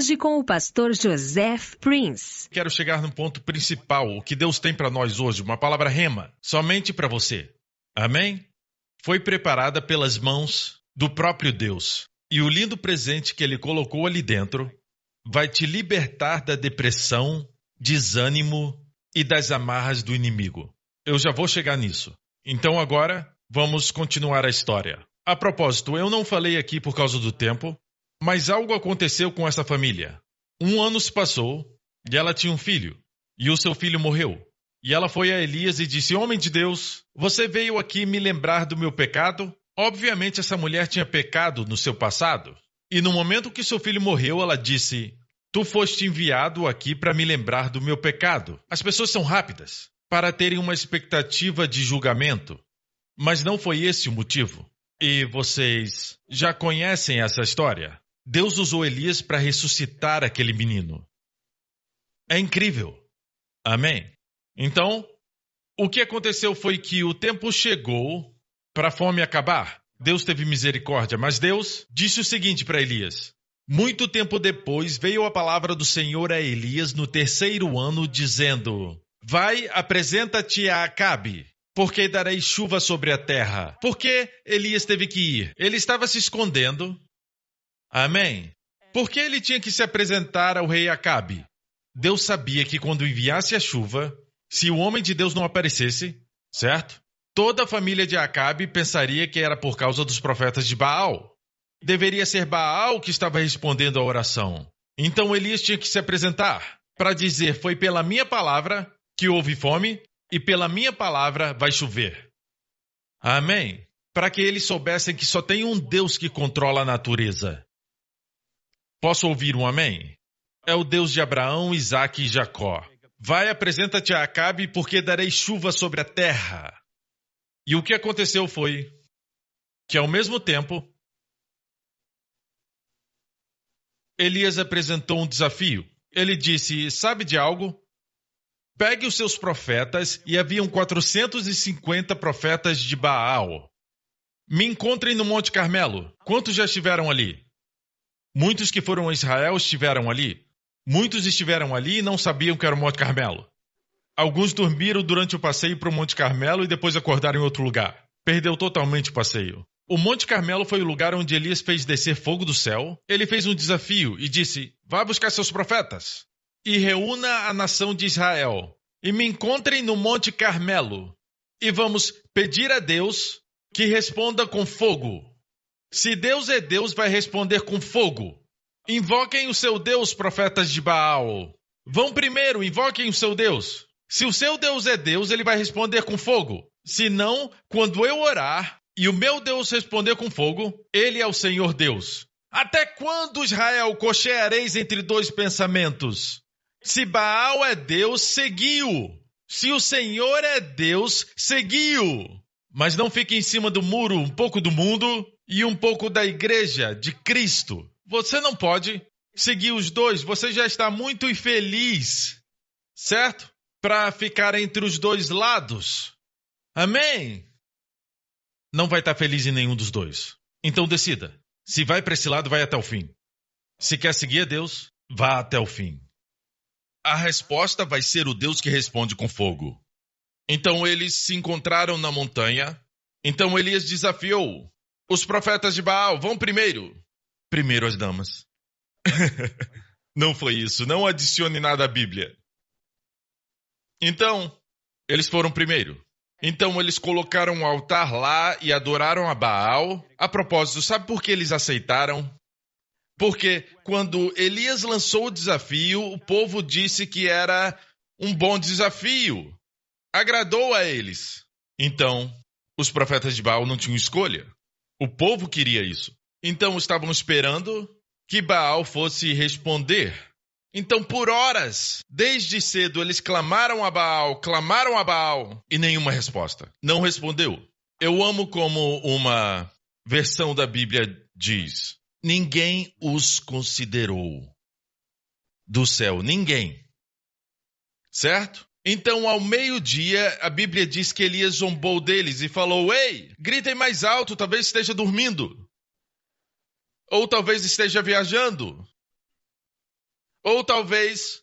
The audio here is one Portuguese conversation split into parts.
hoje com o pastor Joseph Prince. Quero chegar no ponto principal, o que Deus tem para nós hoje, uma palavra rema, somente para você. Amém? Foi preparada pelas mãos do próprio Deus. E o lindo presente que Ele colocou ali dentro vai te libertar da depressão, desânimo e das amarras do inimigo. Eu já vou chegar nisso. Então agora, vamos continuar a história. A propósito, eu não falei aqui por causa do tempo, mas algo aconteceu com essa família. 1 ano se passou e ela tinha um filho, e o seu filho morreu. E ela foi a Elias e disse: Homem de Deus, você veio aqui me lembrar do meu pecado? Obviamente essa mulher tinha pecado no seu passado. E no momento que seu filho morreu, ela disse: Tu foste enviado aqui para me lembrar do meu pecado. As pessoas são rápidas para terem uma expectativa de julgamento, mas não foi esse o motivo. E vocês já conhecem essa história? Deus usou Elias para ressuscitar aquele menino. É incrível. Amém? Então, o que aconteceu foi que o tempo chegou para a fome acabar. Deus teve misericórdia, mas Deus disse o seguinte para Elias. Muito tempo depois veio a palavra do Senhor a Elias no 3º ano, dizendo: Vai, apresenta-te a Acabe, porque darei chuva sobre a terra. Por que Elias teve que ir? Ele estava se escondendo. Amém? Por que ele tinha que se apresentar ao rei Acabe? Deus sabia que quando enviasse a chuva, se o homem de Deus não aparecesse, certo? Toda a família de Acabe pensaria que era por causa dos profetas de Baal. Deveria ser Baal que estava respondendo à oração. Então Elias tinha que se apresentar para dizer: Foi pela minha palavra que houve fome e pela minha palavra vai chover. Amém? Para que eles soubessem que só tem um Deus que controla a natureza. Posso ouvir um amém? É o Deus de Abraão, Isaque e Jacó. Vai, apresenta-te a Acabe, porque darei chuva sobre a terra. E o que aconteceu foi que, ao mesmo tempo, Elias apresentou um desafio. Ele disse: Sabe de algo? Pegue os seus profetas, e haviam 450 profetas de Baal. Me encontrem no Monte Carmelo. Quantos já estiveram ali? Muitos que foram a Israel estiveram ali. Muitos estiveram ali e não sabiam que era o Monte Carmelo. Alguns dormiram durante o passeio para o Monte Carmelo e depois acordaram em outro lugar. Perdeu totalmente o passeio. O Monte Carmelo foi o lugar onde Elias fez descer fogo do céu. Ele fez um desafio e disse: Vá buscar seus profetas e reúna a nação de Israel. E me encontrem no Monte Carmelo. E vamos pedir a Deus que responda com fogo. Se Deus é Deus, vai responder com fogo. Invoquem o seu Deus, profetas de Baal. Vão primeiro, invoquem o seu Deus. Se o seu Deus é Deus, ele vai responder com fogo. Se não, quando eu orar e o meu Deus responder com fogo, ele é o Senhor Deus. Até quando, Israel, cocheareis entre dois pensamentos? Se Baal é Deus, segui-o. Se o Senhor é Deus, segui-o. Mas não fique em cima do muro um pouco do mundo e um pouco da igreja de Cristo. Você não pode seguir os dois. Você já está muito infeliz, certo? Para ficar entre os dois lados. Amém? Não vai estar feliz em nenhum dos dois. Então decida. Se vai para esse lado, vai até o fim. Se quer seguir a Deus, vá até o fim. A resposta vai ser o Deus que responde com fogo. Então eles se encontraram na montanha. Então Elias desafiou: Os profetas de Baal vão primeiro. Primeiro as damas. Não foi isso. Não adicione nada à Bíblia. Então, eles foram primeiro. Então eles colocaram um altar lá e adoraram a Baal. A propósito, sabe por que eles aceitaram? Porque quando Elias lançou o desafio, o povo disse que era um bom desafio. Agradou a eles. Então, os profetas de Baal não tinham escolha. O povo queria isso. Então estavam esperando que Baal fosse responder. Então, por horas, desde cedo, eles clamaram a Baal, e nenhuma resposta. Não respondeu. Eu amo como uma versão da Bíblia diz: ninguém os considerou do céu, ninguém. Certo? Então, ao meio-dia, a Bíblia diz que Elias zombou deles e falou: Ei, gritem mais alto, talvez esteja dormindo. Ou talvez esteja viajando. Ou talvez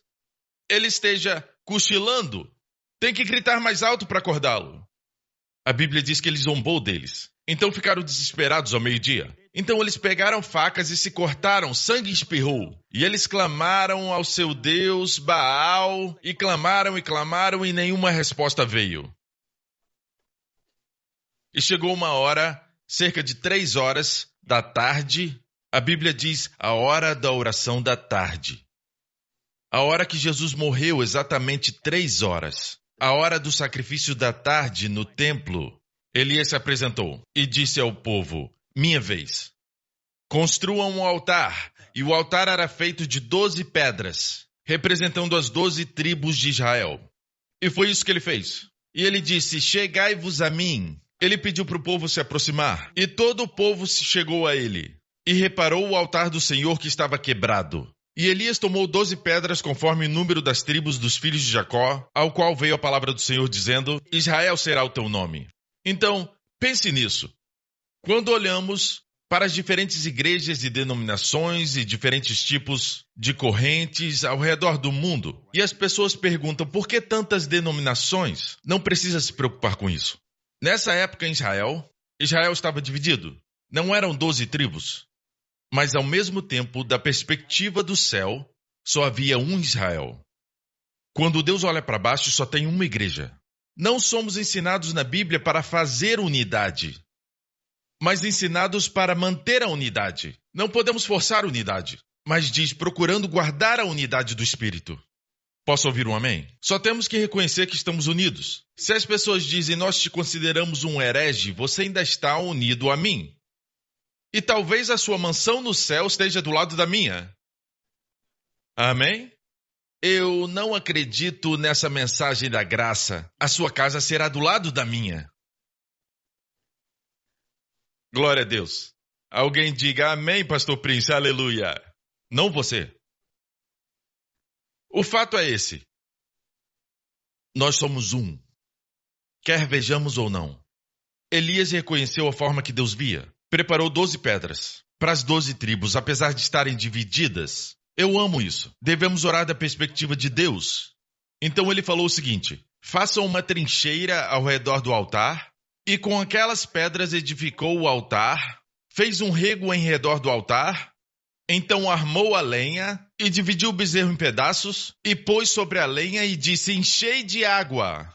ele esteja cochilando. Tem que gritar mais alto para acordá-lo. A Bíblia diz que ele zombou deles. Então ficaram desesperados ao meio-dia. Então eles pegaram facas e se cortaram, sangue espirrou. E eles clamaram ao seu Deus, Baal, e clamaram e nenhuma resposta veio. E chegou uma hora, cerca de 3 horas da tarde, a Bíblia diz a hora da oração da tarde. A hora que Jesus morreu, exatamente 3 horas. A hora do sacrifício da tarde no templo, Elias se apresentou e disse ao povo, minha vez. Construam um altar, e o altar era feito de 12 pedras, representando as 12 tribos de Israel. E foi isso que ele fez. E ele disse, chegai-vos a mim. Ele pediu para o povo se aproximar, e todo o povo se chegou a ele, e reparou o altar do Senhor que estava quebrado. E Elias tomou 12 pedras conforme o número das tribos dos filhos de Jacó, ao qual veio a palavra do Senhor dizendo, Israel será o teu nome. Então, pense nisso. Quando olhamos para as diferentes igrejas e denominações e diferentes tipos de correntes ao redor do mundo, e as pessoas perguntam por que tantas denominações, não precisa se preocupar com isso. Nessa época em Israel estava dividido. Não eram 12 tribos. Mas, ao mesmo tempo, da perspectiva do céu, só havia um Israel. Quando Deus olha para baixo, só tem uma igreja. Não somos ensinados na Bíblia para fazer unidade, mas ensinados para manter a unidade. Não podemos forçar a unidade, mas diz procurando guardar a unidade do Espírito. Posso ouvir um amém? Só temos que reconhecer que estamos unidos. Se as pessoas dizem, nós te consideramos um herege, você ainda está unido a mim. E talvez a sua mansão no céu esteja do lado da minha. Amém? Eu não acredito nessa mensagem da graça. A sua casa será do lado da minha. Glória a Deus. Alguém diga amém, Pastor Prince, aleluia. Não você. O fato é esse. Nós somos um. Quer vejamos ou não. Elias reconheceu a forma que Deus via. Preparou 12 pedras para as 12 tribos, apesar de estarem divididas. Eu amo isso. Devemos orar da perspectiva de Deus. Então ele falou o seguinte, façam uma trincheira ao redor do altar, e com aquelas pedras edificou o altar, fez um rego em redor do altar, então armou a lenha e dividiu o bezerro em pedaços, e pôs sobre a lenha e disse, enchei de água,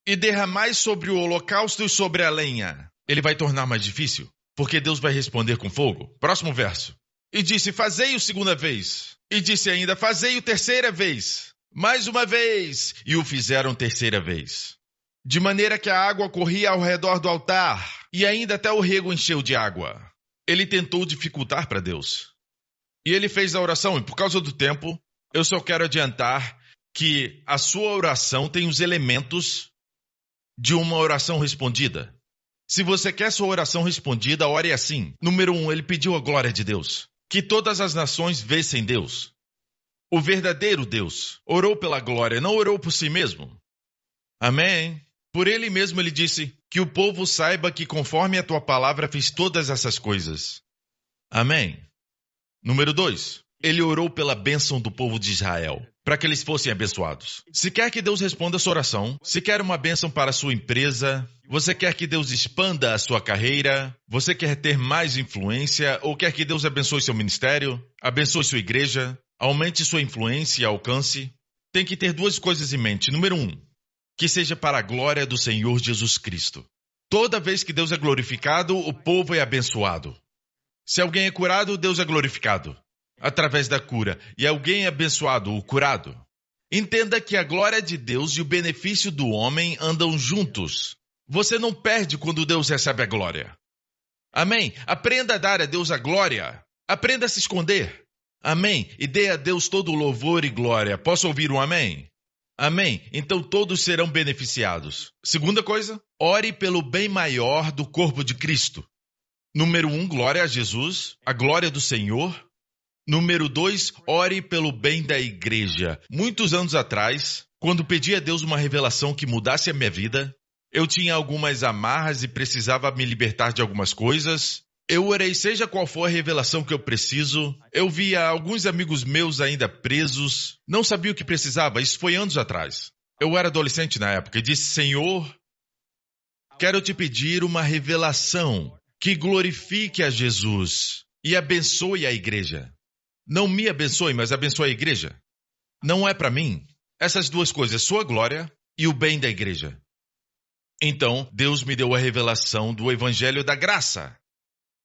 e derramai sobre o holocausto e sobre a lenha. Ele vai tornar mais difícil. Porque Deus vai responder com fogo. Próximo verso. E disse, fazei-o segunda vez. E disse ainda, fazei-o terceira vez. Mais uma vez. E o fizeram terceira vez. De maneira que a água corria ao redor do altar. E ainda até o rego encheu de água. Ele tentou dificultar para Deus. E ele fez a oração. E por causa do tempo, eu só quero adiantar que a sua oração tem os elementos de uma oração respondida. Se você quer sua oração respondida, ore assim. Número 1, ele pediu a glória de Deus. Que todas as nações vissem Deus. O verdadeiro Deus. Orou pela glória, não orou por si mesmo. Amém? Por ele mesmo ele disse, que o povo saiba que conforme a tua palavra fiz todas essas coisas. Amém? Número 2, ele orou pela bênção do povo de Israel, para que eles fossem abençoados. Se quer que Deus responda a sua oração, se quer uma bênção para a sua empresa, você quer que Deus expanda a sua carreira, você quer ter mais influência, ou quer que Deus abençoe seu ministério, abençoe sua igreja, aumente sua influência e alcance, tem que ter 2 coisas em mente. Número 1, que seja para a glória do Senhor Jesus Cristo. Toda vez que Deus é glorificado, o povo é abençoado. Se alguém é curado, Deus é glorificado através da cura. E alguém é abençoado, o curado. Entenda que a glória de Deus e o benefício do homem andam juntos. Você não perde quando Deus recebe a glória. Amém? Aprenda a dar a Deus a glória. Aprenda a se esconder. Amém? E dê a Deus todo o louvor e glória. Posso ouvir um amém? Amém? Então todos serão beneficiados. Segunda coisa, ore pelo bem maior do corpo de Cristo. Número 1, glória a Jesus, a glória do Senhor. Número 2, ore pelo bem da igreja. Muitos anos atrás, quando pedi a Deus uma revelação que mudasse a minha vida, eu tinha algumas amarras e precisava me libertar de algumas coisas. Eu orei, seja qual for a revelação que eu preciso. Eu via alguns amigos meus ainda presos. Não sabia o que precisava. Isso foi anos atrás. Eu era adolescente na época e disse, Senhor, quero te pedir uma revelação que glorifique a Jesus e abençoe a igreja. Não me abençoe, mas abençoe a igreja. Não é para mim. Essas duas coisas, sua glória e o bem da igreja. Então, Deus me deu a revelação do Evangelho da Graça.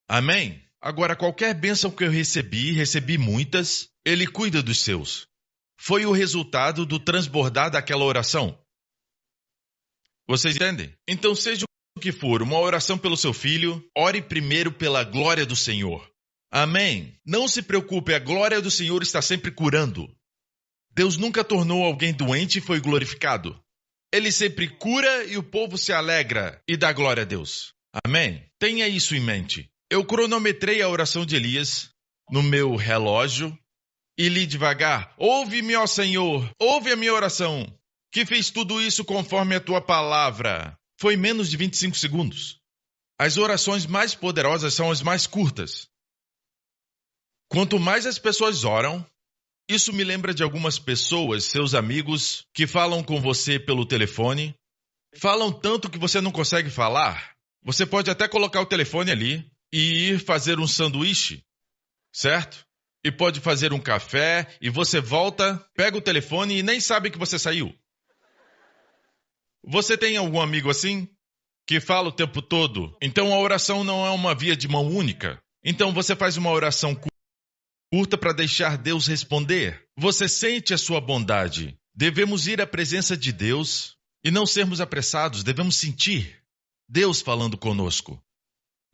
Amém? Agora, qualquer bênção que eu recebi muitas, Ele cuida dos seus. Foi o resultado do transbordar daquela oração. Vocês entendem? Então, seja o que for, uma oração pelo seu filho, ore primeiro pela glória do Senhor. Amém? Não se preocupe, a glória do Senhor está sempre curando. Deus nunca tornou alguém doente e foi glorificado. Ele sempre cura e o povo se alegra e dá glória a Deus. Amém? Tenha isso em mente. Eu cronometrei a oração de Elias no meu relógio e li devagar, ouve-me, ó Senhor, ouve a minha oração, que fiz tudo isso conforme a tua palavra. Foi menos de 25 segundos. As orações mais poderosas são as mais curtas. Quanto mais as pessoas oram, isso me lembra de algumas pessoas, seus amigos, que falam com você pelo telefone, falam tanto que você não consegue falar. Você pode até colocar o telefone ali e ir fazer um sanduíche, certo? E pode fazer um café, e você volta, pega o telefone e nem sabe que você saiu. Você tem algum amigo assim? Que fala o tempo todo? Então a oração não é uma via de mão única. Então você faz uma oração curta para deixar Deus responder. Você sente a sua bondade. Devemos ir à presença de Deus e não sermos apressados. Devemos sentir Deus falando conosco.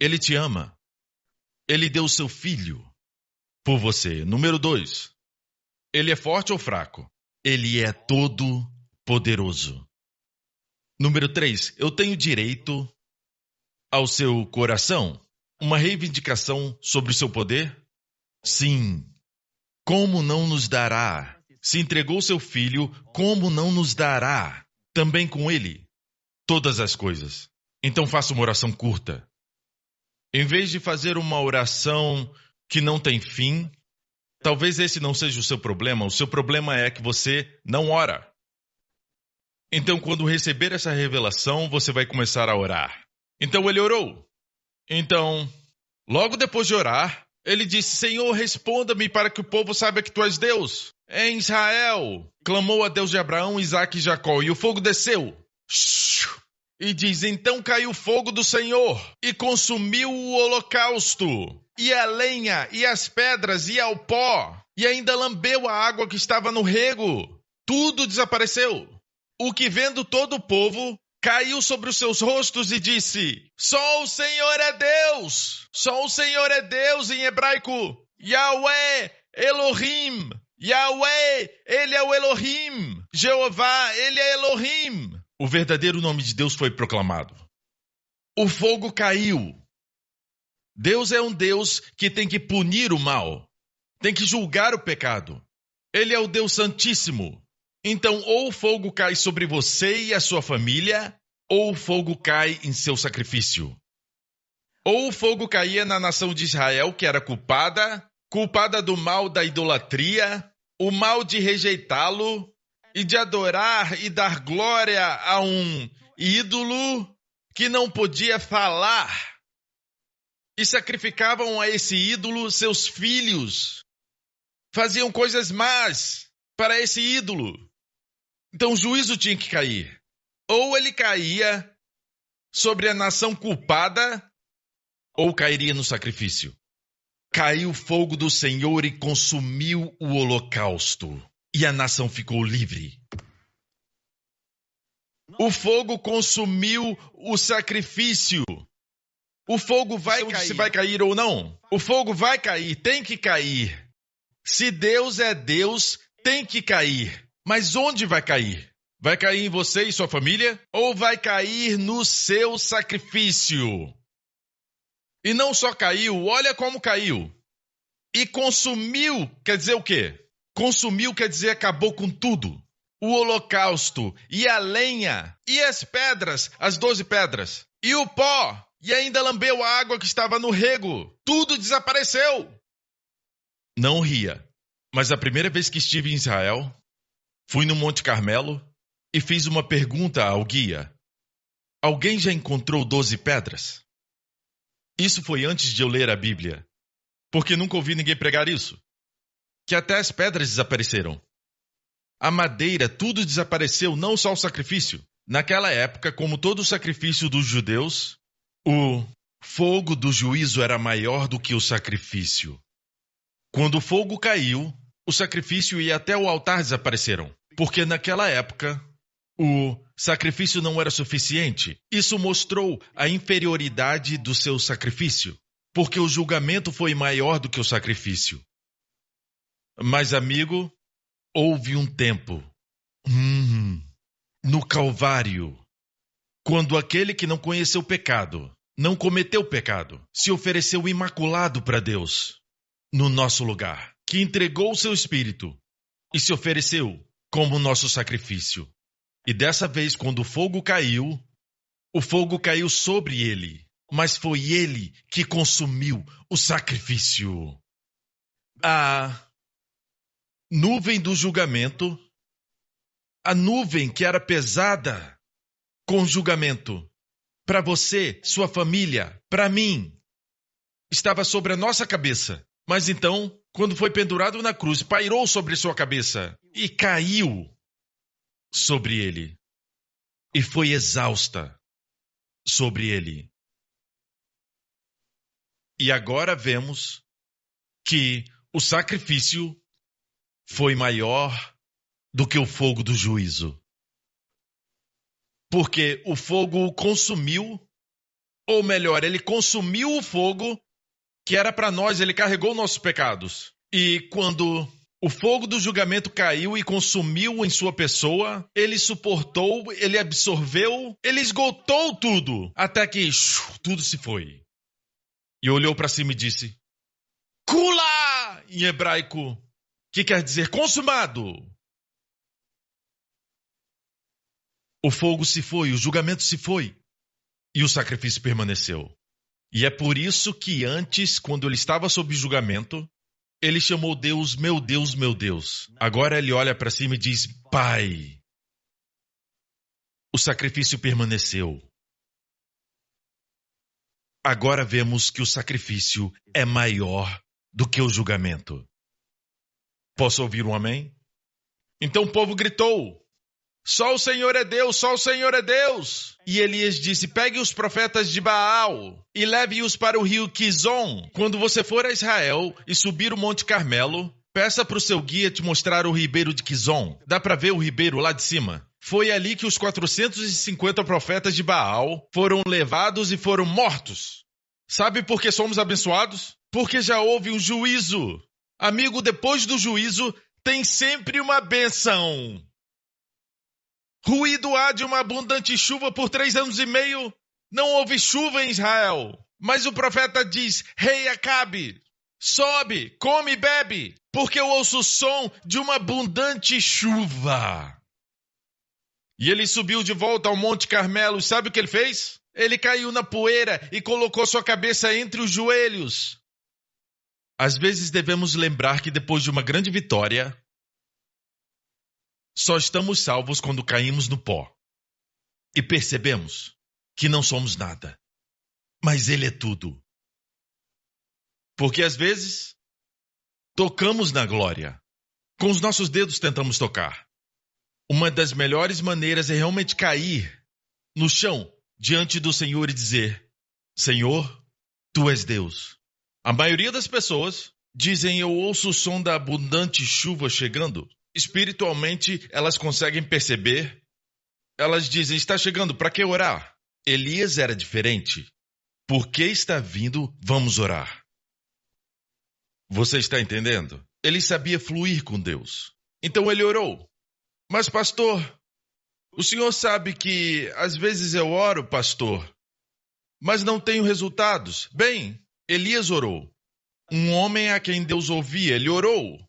Ele te ama. Ele deu o seu filho por você. Número 2. Ele é forte ou fraco? Ele é todo poderoso. Número 3. Eu tenho direito ao seu coração? Uma reivindicação sobre o seu poder? Sim. Como não nos dará? Se entregou seu filho, como não nos dará também com ele todas as coisas? Então faça uma oração curta. Em vez de fazer uma oração que não tem fim, talvez esse não seja o seu problema é que você não ora. Então, quando receber essa revelação, você vai começar a orar. Então, ele orou. Então, logo depois de orar, ele disse, Senhor, responda-me para que o povo saiba que tu és Deus. Em Israel, clamou a Deus de Abraão, Isaque e Jacó, e o fogo desceu. E diz, então caiu o fogo do Senhor e consumiu o holocausto, e a lenha, e as pedras, e ao pó, e ainda lambeu a água que estava no rego. Tudo desapareceu. O que vendo todo o povo, caiu sobre os seus rostos e disse, só o Senhor é Deus. Só o Senhor é Deus em hebraico. Yahweh Elohim. Yahweh, ele é o Elohim. Jeová, ele é Elohim. O verdadeiro nome de Deus foi proclamado. O fogo caiu. Deus é um Deus que tem que punir o mal. Tem que julgar o pecado. Ele é o Deus Santíssimo. Então, ou o fogo cai sobre você e a sua família, ou o fogo cai em seu sacrifício. Ou o fogo caía na nação de Israel, que era culpada do mal da idolatria, o mal de rejeitá-lo, e de adorar e dar glória a um ídolo que não podia falar. E sacrificavam a esse ídolo seus filhos. Faziam coisas más para esse ídolo. Então o juízo tinha que cair. Ou ele caía sobre a nação culpada, ou cairia no sacrifício. Caiu o fogo do Senhor e consumiu o holocausto. E a nação ficou livre. O fogo consumiu o sacrifício. O fogo vai cair. Se vai cair ou não? O fogo vai cair, tem que cair. Se Deus é Deus, tem que cair. Mas onde vai cair? Vai cair em você e sua família? Ou vai cair no seu sacrifício? E não só caiu, olha como caiu. E consumiu, quer dizer o quê? Consumiu quer dizer acabou com tudo. O holocausto, e a lenha, e as pedras, as 12 pedras, e o pó, e ainda lambeu a água que estava no rego. Tudo desapareceu. Não ria, mas a primeira vez que estive em Israel, fui no Monte Carmelo e fiz uma pergunta ao guia. Alguém já encontrou 12 pedras? Isso foi antes de eu ler a Bíblia, porque nunca ouvi ninguém pregar isso. Que até as pedras desapareceram. A madeira, tudo desapareceu, não só o sacrifício. Naquela época, como todo o sacrifício dos judeus, o fogo do juízo era maior do que o sacrifício. Quando o fogo caiu, o sacrifício e até o altar desapareceram, porque naquela época o sacrifício não era suficiente. Isso mostrou a inferioridade do seu sacrifício, porque o julgamento foi maior do que o sacrifício. Mas, amigo, houve um tempo, no Calvário, quando aquele que não conheceu pecado, não cometeu pecado, se ofereceu imaculado para Deus, no nosso lugar, que entregou o seu espírito e se ofereceu como nosso sacrifício. E dessa vez, quando o fogo caiu sobre ele, mas foi ele que consumiu o sacrifício. A nuvem do julgamento, a nuvem que era pesada com julgamento, para você, sua família, para mim, estava sobre a nossa cabeça. Mas então, quando foi pendurado na cruz, pairou sobre sua cabeça e caiu sobre ele. E foi exausta sobre ele. E agora vemos que o sacrifício foi maior do que o fogo do juízo. Porque o fogo consumiu, ou melhor, ele consumiu o fogo que era para nós, ele carregou nossos pecados. E quando o fogo do julgamento caiu e consumiu em sua pessoa, ele suportou, ele absorveu, ele esgotou tudo, até que tudo se foi. E olhou para cima e disse, Kula! Em hebraico, que quer dizer consumado. O fogo se foi, o julgamento se foi, e o sacrifício permaneceu. E é por isso que antes, quando ele estava sob julgamento, ele chamou Deus, meu Deus, meu Deus. Agora ele olha para cima e diz, Pai. O sacrifício permaneceu. Agora vemos que o sacrifício é maior do que o julgamento. Posso ouvir um amém? Então o povo gritou, só o Senhor é Deus, só o Senhor é Deus. E Elias disse, pegue os profetas de Baal e leve-os para o rio Quizon. Quando você for a Israel e subir o Monte Carmelo, peça para o seu guia te mostrar o ribeiro de Quizon. Dá para ver o ribeiro lá de cima. Foi ali que os 450 profetas de Baal foram levados e foram mortos. Sabe por que somos abençoados? Porque já houve um juízo. Amigo, depois do juízo, tem sempre uma bênção. Ruído há de uma abundante chuva por 3 anos e meio. Não houve chuva em Israel. Mas o profeta diz, Rei Acabe, sobe, come e bebe, porque eu ouço o som de uma abundante chuva. E ele subiu de volta ao Monte Carmelo. Sabe o que ele fez? Ele caiu na poeira e colocou sua cabeça entre os joelhos. Às vezes devemos lembrar que depois de uma grande vitória, só estamos salvos quando caímos no pó e percebemos que não somos nada, mas Ele é tudo. Porque às vezes tocamos na glória, com os nossos dedos tentamos tocar. Uma das melhores maneiras é realmente cair no chão diante do Senhor e dizer: Senhor, Tu és Deus. A maioria das pessoas dizem: eu ouço o som da abundante chuva chegando. Espiritualmente, elas conseguem perceber. Elas dizem: está chegando, para que orar? Elias era diferente. Por que está vindo? Vamos orar. Você está entendendo? Ele sabia fluir com Deus. Então ele orou. Mas, pastor, o senhor sabe que às vezes eu oro, pastor, mas não tenho resultados. Bem, Elias orou. Um homem a quem Deus ouvia, ele orou.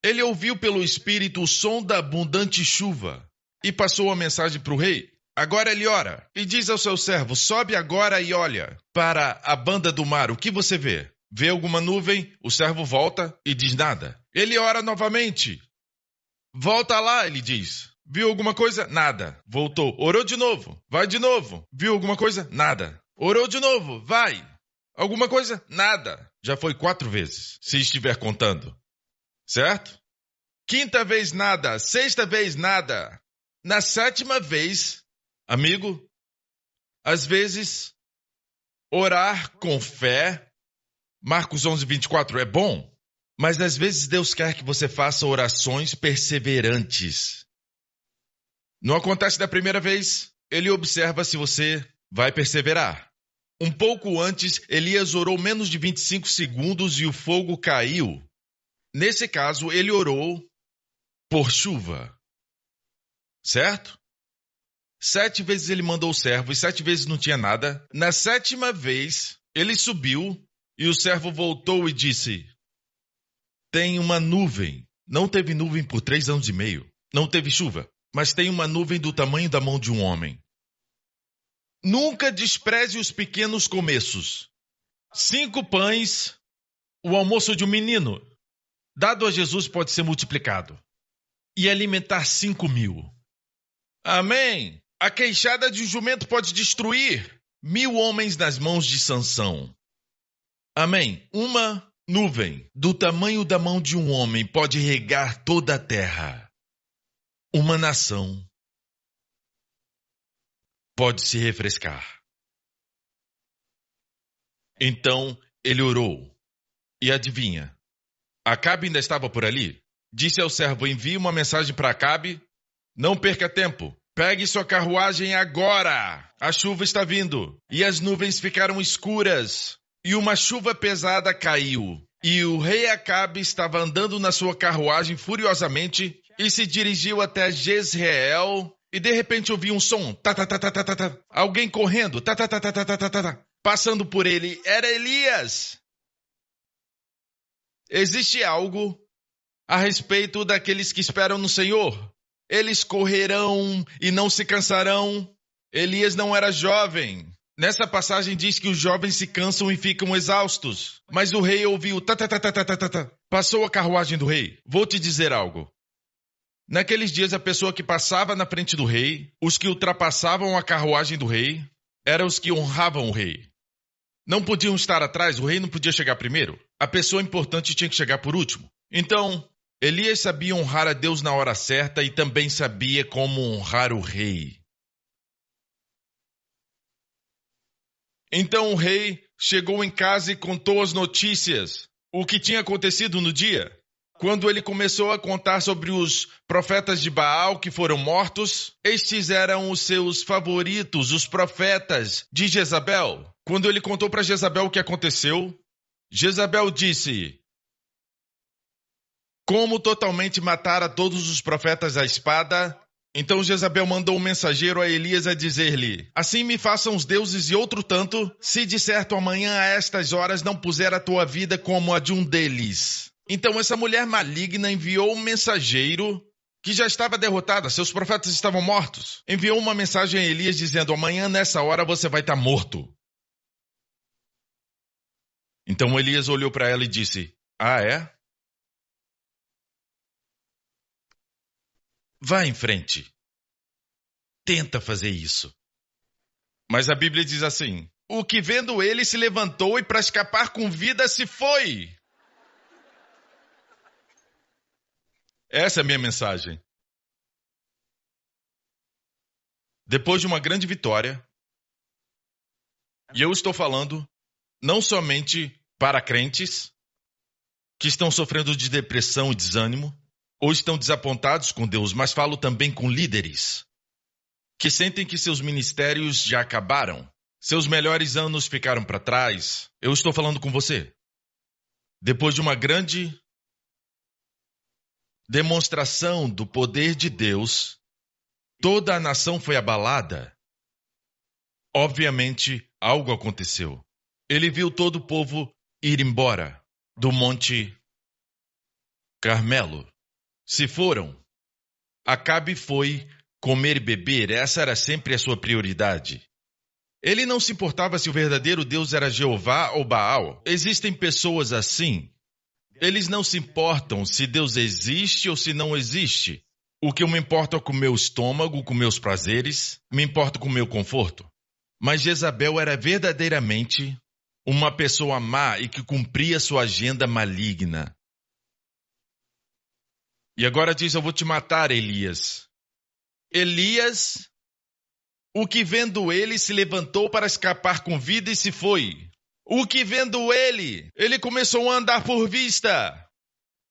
Ele ouviu pelo Espírito o som da abundante chuva e passou a mensagem para o rei. Agora ele ora e diz ao seu servo: sobe agora e olha para a banda do mar. O que você vê? Vê alguma nuvem? O servo volta e diz nada. Ele ora novamente. Volta lá, ele diz. Viu alguma coisa? Nada. Voltou. Orou de novo. Vai de novo. Viu alguma coisa? Nada. Orou de novo. Vai. Alguma coisa? Nada. Já foi 4 vezes, se estiver contando. Certo? 5ª vez, nada. 6ª vez, nada. Na 7ª vez, amigo, às vezes, orar com fé, Marcos 11:24 é bom, mas às vezes Deus quer que você faça orações perseverantes. Não acontece da primeira vez, ele observa se você vai perseverar. Um pouco antes, Elias orou menos de 25 segundos e o fogo caiu. Nesse caso, ele orou por chuva. Certo? 7 vezes ele mandou o servo e 7 vezes não tinha nada. Na 7ª vez, ele subiu e o servo voltou e disse: tem uma nuvem. Não teve nuvem por 3 anos e meio. Não teve chuva, mas tem uma nuvem do tamanho da mão de um homem. Nunca despreze os pequenos começos. 5 pães, o almoço de um menino, dado a Jesus, pode ser multiplicado e alimentar 5.000. Amém? A queixada de um jumento pode destruir 1.000 homens nas mãos de Sansão. Amém? Uma nuvem do tamanho da mão de um homem pode regar toda a terra. Uma nação pode se refrescar. Então ele orou. E adivinha? Acabe ainda estava por ali. Disse ao servo: envie uma mensagem para Acabe. Não perca tempo. Pegue sua carruagem agora. A chuva está vindo. E as nuvens ficaram escuras. E uma chuva pesada caiu. E o rei Acabe estava andando na sua carruagem furiosamente e se dirigiu até Jezreel. E de repente ouviu um som. Tá, tá, tá, tá, tá, tá, tá. Alguém correndo. Tá, tá, tá, tá, tá, tá, tá, tá. Passando por ele. Era Elias. Existe algo a respeito daqueles que esperam no Senhor. Eles correrão e não se cansarão. Elias não era jovem. Nessa passagem diz que os jovens se cansam e ficam exaustos. Mas o rei ouviu. Tá, tá, tá, tá, tá, tá, tá. Passou a carruagem do rei. Vou te dizer algo. Naqueles dias, a pessoa que passava na frente do rei, os que ultrapassavam a carruagem do rei, eram os que honravam o rei. Não podiam estar atrás, o rei não podia chegar primeiro. A pessoa importante tinha que chegar por último. Então, Elias sabia honrar a Deus na hora certa e também sabia como honrar o rei. Então o rei chegou em casa e contou as notícias, o que tinha acontecido no dia. Quando ele começou a contar sobre os profetas de Baal que foram mortos, estes eram os seus favoritos, os profetas de Jezabel. Quando ele contou para Jezabel o que aconteceu, Jezabel disse: como totalmente matar a todos os profetas à espada? Então Jezabel mandou um mensageiro a Elias a dizer-lhe: assim me façam os deuses e outro tanto, se de certo amanhã a estas horas não puser a tua vida como a de um deles. Então essa mulher maligna enviou um mensageiro que já estava derrotada, seus profetas estavam mortos. Enviou uma mensagem a Elias dizendo: amanhã nessa hora você vai estar morto. Então Elias olhou para ela e disse: ah, é? Vá em frente. Tenta fazer isso. Mas a Bíblia diz assim: o que vendo ele se levantou e para escapar com vida se foi. Essa é a minha mensagem. Depois de uma grande vitória, e eu estou falando não somente para crentes que estão sofrendo de depressão e desânimo, ou estão desapontados com Deus, mas falo também com líderes que sentem que seus ministérios já acabaram, seus melhores anos ficaram para trás. Eu estou falando com você. Depois de uma grande demonstração do poder de Deus, toda a nação foi abalada. Obviamente, algo aconteceu. Ele viu todo o povo ir embora do Monte Carmelo. Se foram. Acabe foi comer e beber, essa era sempre a sua prioridade. Ele não se importava se o verdadeiro Deus era Jeová ou Baal. Existem pessoas assim. Eles não se importam se Deus existe ou se não existe. O que eu me importo é com o meu estômago, com meus prazeres, me importo com o meu conforto. Mas Jezabel era verdadeiramente uma pessoa má e que cumpria sua agenda maligna. E agora diz, eu vou te matar, Elias. Elias, o que vendo ele, se levantou para escapar com vida e se foi. O que vendo ele começou a andar por vista.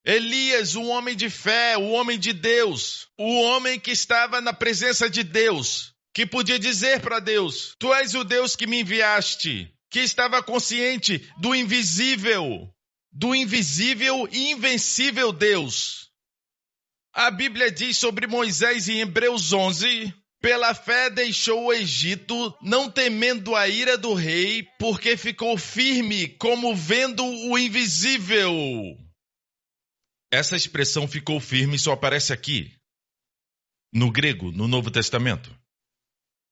Elias, o homem de fé, o homem de Deus, o homem que estava na presença de Deus, que podia dizer para Deus, tu és o Deus que me enviaste, que estava consciente do invisível e invencível Deus. A Bíblia diz sobre Moisés em Hebreus 11, pela fé deixou o Egito, não temendo a ira do rei, porque ficou firme como vendo o invisível. Essa expressão ficou firme só aparece aqui, no grego, no Novo Testamento.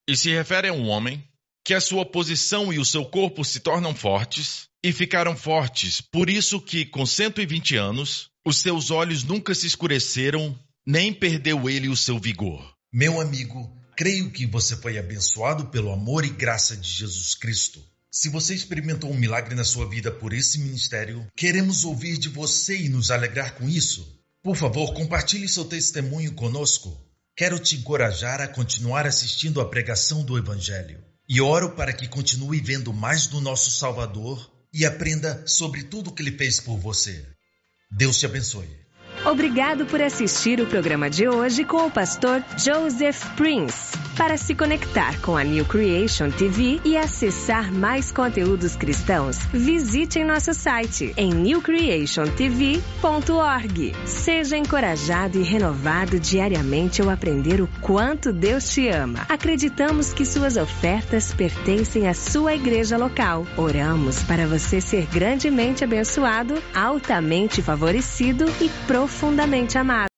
E se refere a um homem que a sua posição e o seu corpo se tornam fortes e ficaram fortes. Por isso que, com 120 anos, os seus olhos nunca se escureceram, nem perdeu ele o seu vigor. Meu amigo, creio que você foi abençoado pelo amor e graça de Jesus Cristo. Se você experimentou um milagre na sua vida por esse ministério, queremos ouvir de você e nos alegrar com isso. Por favor, compartilhe seu testemunho conosco. Quero te encorajar a continuar assistindo à pregação do Evangelho. E oro para que continue vendo mais do nosso Salvador e aprenda sobre tudo o que Ele fez por você. Deus te abençoe. Obrigado por assistir o programa de hoje com o pastor Joseph Prince. Para se conectar com a New Creation TV e acessar mais conteúdos cristãos, visite em nosso site em newcreationtv.org. Seja encorajado e renovado diariamente ao aprender o quanto Deus te ama. Acreditamos que suas ofertas pertencem à sua igreja local. Oramos para você ser grandemente abençoado, altamente favorecido e profundamente amado.